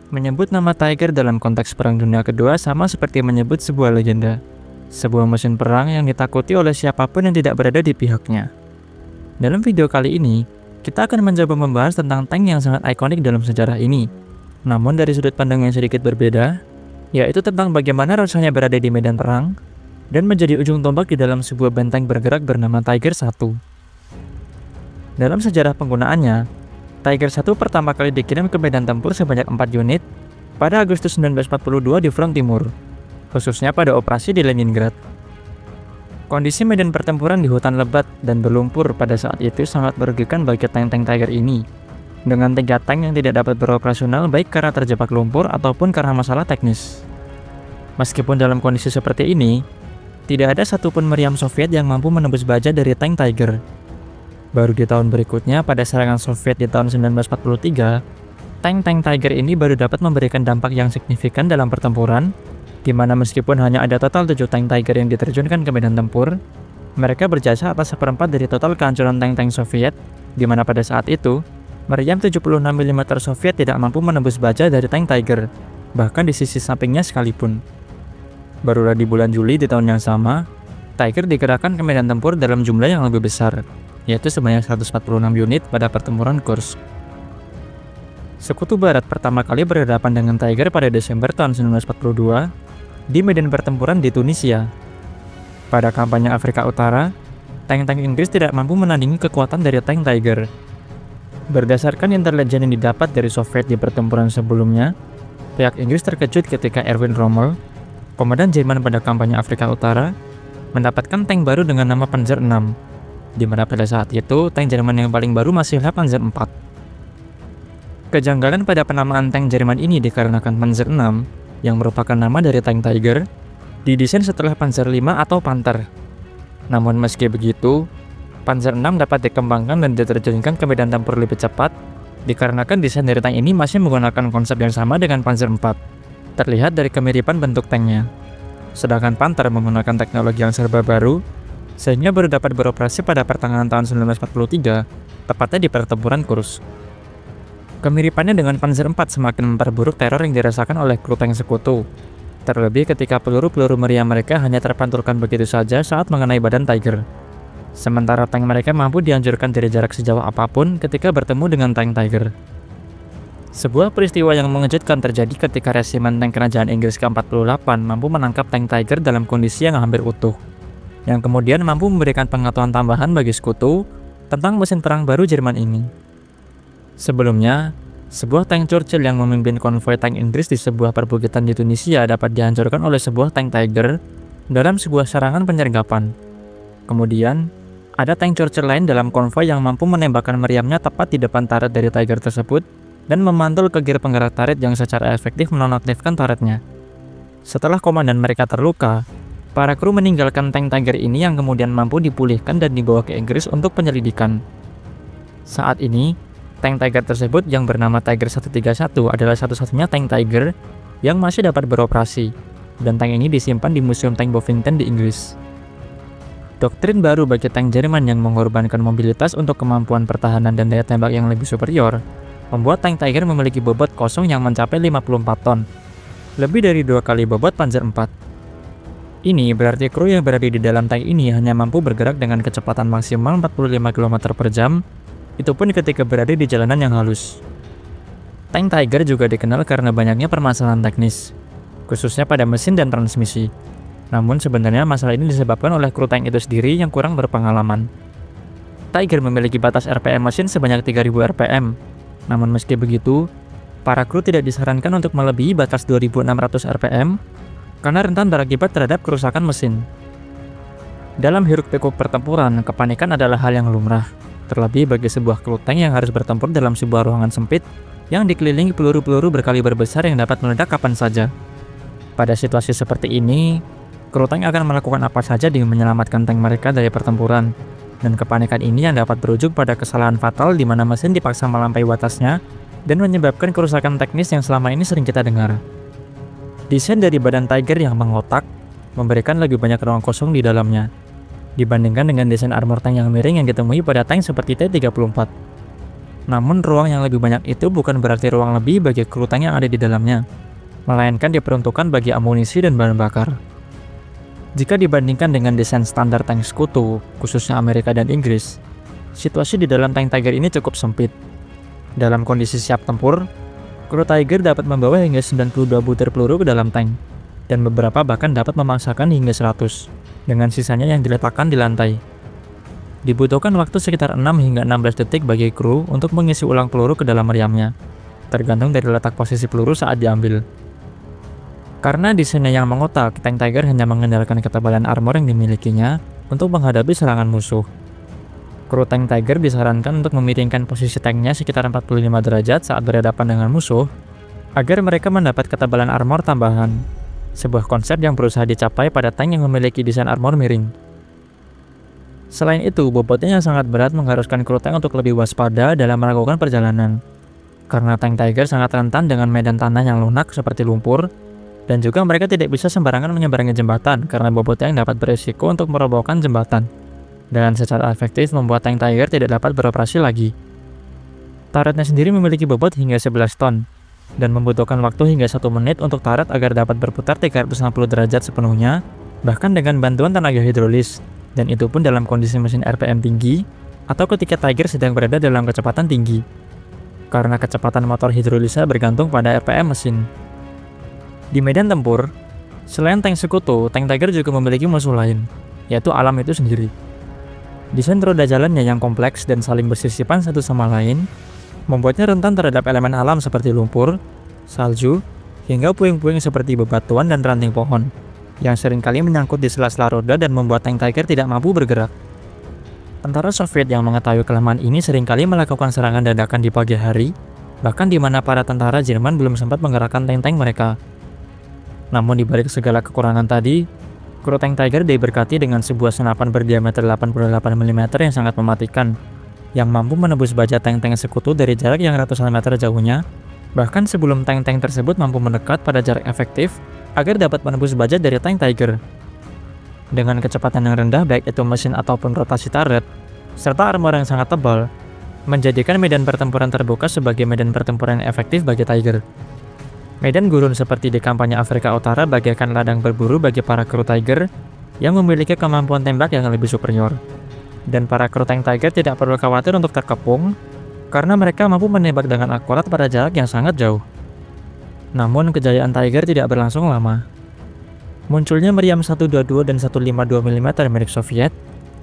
Menyebut nama Tiger dalam konteks Perang Dunia Kedua sama seperti menyebut sebuah legenda. Sebuah mesin perang yang ditakuti oleh siapapun yang tidak berada di pihaknya. Dalam video kali ini, kita akan mencoba membahas tentang tank yang sangat ikonik dalam sejarah ini. Namun dari sudut pandang yang sedikit berbeda, yaitu tentang bagaimana rasanya berada di medan perang, dan menjadi ujung tombak di dalam sebuah benteng bergerak bernama Tiger 1. Dalam sejarah penggunaannya, Tiger 1 pertama kali dikirim ke medan tempur sebanyak 4 unit pada Agustus 1942 di front timur, khususnya pada operasi di Leningrad. Kondisi medan pertempuran di hutan lebat dan berlumpur pada saat itu sangat merugikan bagi tank-tank Tiger ini, dengan 3 tank yang tidak dapat beroperasional baik karena terjebak lumpur ataupun karena masalah teknis. Meskipun dalam kondisi seperti ini, tidak ada satupun meriam Soviet yang mampu menembus baja dari tank Tiger. Baru di tahun berikutnya, pada serangan Soviet di tahun 1943, tank-tank Tiger ini baru dapat memberikan dampak yang signifikan dalam pertempuran, di mana meskipun hanya ada total 7 tank Tiger yang diterjunkan ke medan tempur, mereka berjasa atas seperempat dari total kehancuran tank-tank Soviet, di mana pada saat itu, meriam 76 mm Soviet tidak mampu menembus baja dari tank Tiger, bahkan di sisi sampingnya sekalipun. Barulah di bulan Juli di tahun yang sama, Tiger digerakkan ke medan tempur dalam jumlah yang lebih besar, yaitu sebanyak 146 unit pada pertempuran Kursk. Sekutu Barat pertama kali berhadapan dengan Tiger pada Desember tahun 1942 di medan pertempuran di Tunisia. Pada kampanye Afrika Utara, tank-tank Inggris tidak mampu menandingi kekuatan dari tank Tiger. Berdasarkan intelijen yang didapat dari Soviet di pertempuran sebelumnya, pihak Inggris terkejut ketika Erwin Rommel, komandan Jerman pada kampanye Afrika Utara, mendapatkan tank baru dengan nama Panzer VI, di mana pada saat itu tank Jerman yang paling baru masihlah Panzer IV. Kejanggalan pada penamaan tank Jerman ini dikarenakan Panzer VI, yang merupakan nama dari tank Tiger, didesain setelah Panzer V atau Panther. Namun meski begitu, Panzer VI dapat dikembangkan dan diterjunkan ke medan tempur lebih cepat, dikarenakan desain dari tank ini masih menggunakan konsep yang sama dengan Panzer IV, terlihat dari kemiripan bentuk tanknya. Sedangkan Panther menggunakan teknologi yang serba baru, sehingga baru dapat beroperasi pada pertengahan tahun 1943, tepatnya di pertempuran Kursk. Kemiripannya dengan Panzer IV semakin memperburuk teror yang dirasakan oleh kru tank sekutu, terlebih ketika peluru-peluru meriam mereka hanya terpantulkan begitu saja saat mengenai badan Tiger. Sementara tank mereka mampu dihancurkan dari jarak sejauh apapun ketika bertemu dengan tank Tiger. Sebuah peristiwa yang mengejutkan terjadi ketika resimen tank kerajaan Inggris ke-48 mampu menangkap tank Tiger dalam kondisi yang hampir utuh, yang kemudian mampu memberikan pengetahuan tambahan bagi sekutu tentang mesin perang baru Jerman ini. Sebelumnya, sebuah tank Churchill yang memimpin konvoi tank Inggris di sebuah perbukitan di Tunisia dapat dihancurkan oleh sebuah tank Tiger dalam sebuah serangan penyergapan. Kemudian, ada tank Churchill lain dalam konvoi yang mampu menembakkan meriamnya tepat di depan turret dari Tiger tersebut dan memantul ke gear penggerak turret yang secara efektif menonaktifkan turretnya. Setelah komandan mereka terluka, para kru meninggalkan tank Tiger ini yang kemudian mampu dipulihkan dan dibawa ke Inggris untuk penyelidikan. Saat ini, tank Tiger tersebut yang bernama Tiger 131 adalah satu-satunya tank Tiger yang masih dapat beroperasi, dan tank ini disimpan di Museum Tank Bovington di Inggris. Doktrin baru bagi tank Jerman yang mengorbankan mobilitas untuk kemampuan pertahanan dan daya tembak yang lebih superior, membuat tank Tiger memiliki bobot kosong yang mencapai 54 ton, lebih dari 2 kali bobot Panzer IV. Ini berarti kru yang berada di dalam tank ini hanya mampu bergerak dengan kecepatan maksimal 45 km per jam, itu pun ketika berada di jalanan yang halus. Tank Tiger juga dikenal karena banyaknya permasalahan teknis, khususnya pada mesin dan transmisi. Namun sebenarnya masalah ini disebabkan oleh kru tank itu sendiri yang kurang berpengalaman. Tiger memiliki batas RPM mesin sebanyak 3000 RPM. Namun meski begitu, para kru tidak disarankan untuk melebihi batas 2600 RPM karena rentan berakibat terhadap kerusakan mesin. Dalam hiruk-pikuk pertempuran, kepanikan adalah hal yang lumrah, terlebih bagi sebuah kru tank yang harus bertempur dalam sebuah ruangan sempit yang dikelilingi peluru-peluru berkaliber besar yang dapat meledak kapan saja. Pada situasi seperti ini, kru tank akan melakukan apa saja demi menyelamatkan tank mereka dari pertempuran, dan kepanikan ini yang dapat berujung pada kesalahan fatal di mana mesin dipaksa melampaui batasnya dan menyebabkan kerusakan teknis yang selama ini sering kita dengar. Desain dari badan Tiger yang mengotak memberikan lebih banyak ruang kosong di dalamnya, dibandingkan dengan desain armor tank yang miring yang ditemui pada tank seperti T-34. Namun ruang yang lebih banyak itu bukan berarti ruang lebih bagi kru tank yang ada di dalamnya, melainkan diperuntukkan bagi amunisi dan bahan bakar. Jika dibandingkan dengan desain standar tank sekutu, khususnya Amerika dan Inggris, situasi di dalam tank Tiger ini cukup sempit. Dalam kondisi siap tempur, kru Tiger dapat membawa hingga 92 butir peluru ke dalam tank, dan beberapa bahkan dapat memaksakan hingga 100, dengan sisanya yang diletakkan di lantai. Dibutuhkan waktu sekitar 6 hingga 16 detik bagi kru untuk mengisi ulang peluru ke dalam meriamnya, tergantung dari letak posisi peluru saat diambil. Karena desainnya yang mengotak, tank Tiger hanya mengandalkan ketebalan armor yang dimilikinya untuk menghadapi serangan musuh. Kru tank Tiger disarankan untuk memiringkan posisi tanknya sekitar 45 derajat saat berhadapan dengan musuh, agar mereka mendapat ketebalan armor tambahan, sebuah konsep yang berusaha dicapai pada tank yang memiliki desain armor miring. Selain itu, bobotnya yang sangat berat mengharuskan kru tank untuk lebih waspada dalam melakukan perjalanan, karena tank Tiger sangat rentan dengan medan tanah yang lunak seperti lumpur, dan juga mereka tidak bisa sembarangan menyeberangi jembatan karena bobotnya yang dapat berisiko untuk merobohkan jembatan, dan secara efektif membuat tank Tiger tidak dapat beroperasi lagi. Turretnya sendiri memiliki bobot hingga 11 ton, dan membutuhkan waktu hingga 1 menit untuk turret agar dapat berputar 360 derajat sepenuhnya, bahkan dengan bantuan tenaga hidrolis, dan itu pun dalam kondisi mesin RPM tinggi, atau ketika Tiger sedang berada dalam kecepatan tinggi, karena kecepatan motor hidrolisnya bergantung pada RPM mesin. Di medan tempur, selain tank sekutu, tank Tiger juga memiliki musuh lain, yaitu alam itu sendiri. Desain roda jalannya yang kompleks dan saling bersisipan satu sama lain, membuatnya rentan terhadap elemen alam seperti lumpur, salju, hingga puing-puing seperti bebatuan dan ranting pohon, yang seringkali menyangkut di sela-sela roda dan membuat tank Tiger tidak mampu bergerak. Tentara Soviet yang mengetahui kelemahan ini seringkali melakukan serangan dadakan di pagi hari, bahkan di mana para tentara Jerman belum sempat menggerakkan tank-tank mereka. Namun di balik segala kekurangan tadi, kru tank Tiger diberkati dengan sebuah senapan berdiameter 88 mm yang sangat mematikan, yang mampu menembus baja tank-tank sekutu dari jarak yang ratusan meter jauhnya, bahkan sebelum tank-tank tersebut mampu mendekat pada jarak efektif agar dapat menembus baja dari tank Tiger. Dengan kecepatan yang rendah baik itu mesin ataupun rotasi turret, serta armor yang sangat tebal, menjadikan medan pertempuran terbuka sebagai medan pertempuran yang efektif bagi Tiger. Medan gurun seperti di kampanye Afrika Utara bagaikan ladang berburu bagi para kru Tiger yang memiliki kemampuan tembak yang lebih superior. Dan para kru tank Tiger tidak perlu khawatir untuk terkepung, karena mereka mampu menembak dengan akurat pada jarak yang sangat jauh. Namun kejayaan Tiger tidak berlangsung lama. Munculnya meriam 122 dan 152 mm milik Soviet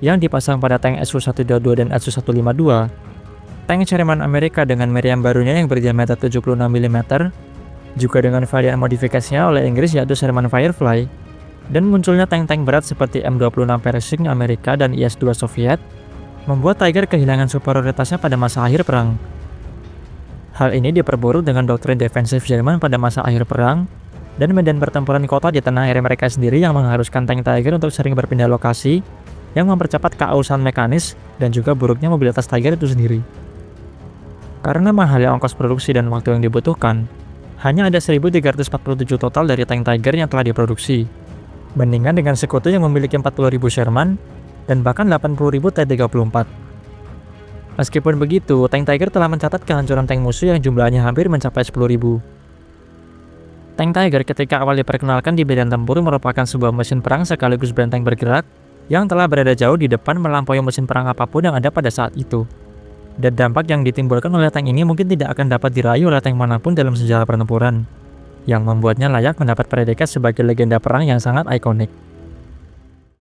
yang dipasang pada tank Su-122 dan Su-152, tank Sherman Amerika dengan meriam barunya yang berdiameter 76 mm, juga dengan varian modifikasinya oleh Inggris yaitu Sherman Firefly, dan munculnya tank-tank berat seperti M26 Pershing Amerika dan IS-2 Soviet, membuat Tiger kehilangan superioritasnya pada masa akhir perang. Hal ini diperburuk dengan doktrin defensif Jerman pada masa akhir perang, dan medan pertempuran kota di tanah air mereka sendiri yang mengharuskan tank Tiger untuk sering berpindah lokasi, yang mempercepat keausan mekanis dan juga buruknya mobilitas Tiger itu sendiri. Karena mahalnya ongkos produksi dan waktu yang dibutuhkan, hanya ada 1.347 total dari tank Tiger yang telah diproduksi, bandingkan dengan sekutu yang memiliki 40.000 Sherman dan bahkan 80.000 T-34. Meskipun begitu, tank Tiger telah mencatat kehancuran tank musuh yang jumlahnya hampir mencapai 10.000. Tank Tiger ketika awal diperkenalkan di medan tempur merupakan sebuah mesin perang sekaligus benteng bergerak yang telah berada jauh di depan melampaui mesin perang apapun yang ada pada saat itu. Dan dampak yang ditimbulkan oleh tank ini mungkin tidak akan dapat diraih oleh tank manapun dalam sejarah pertempuran, yang membuatnya layak mendapat predikat sebagai legenda perang yang sangat ikonik.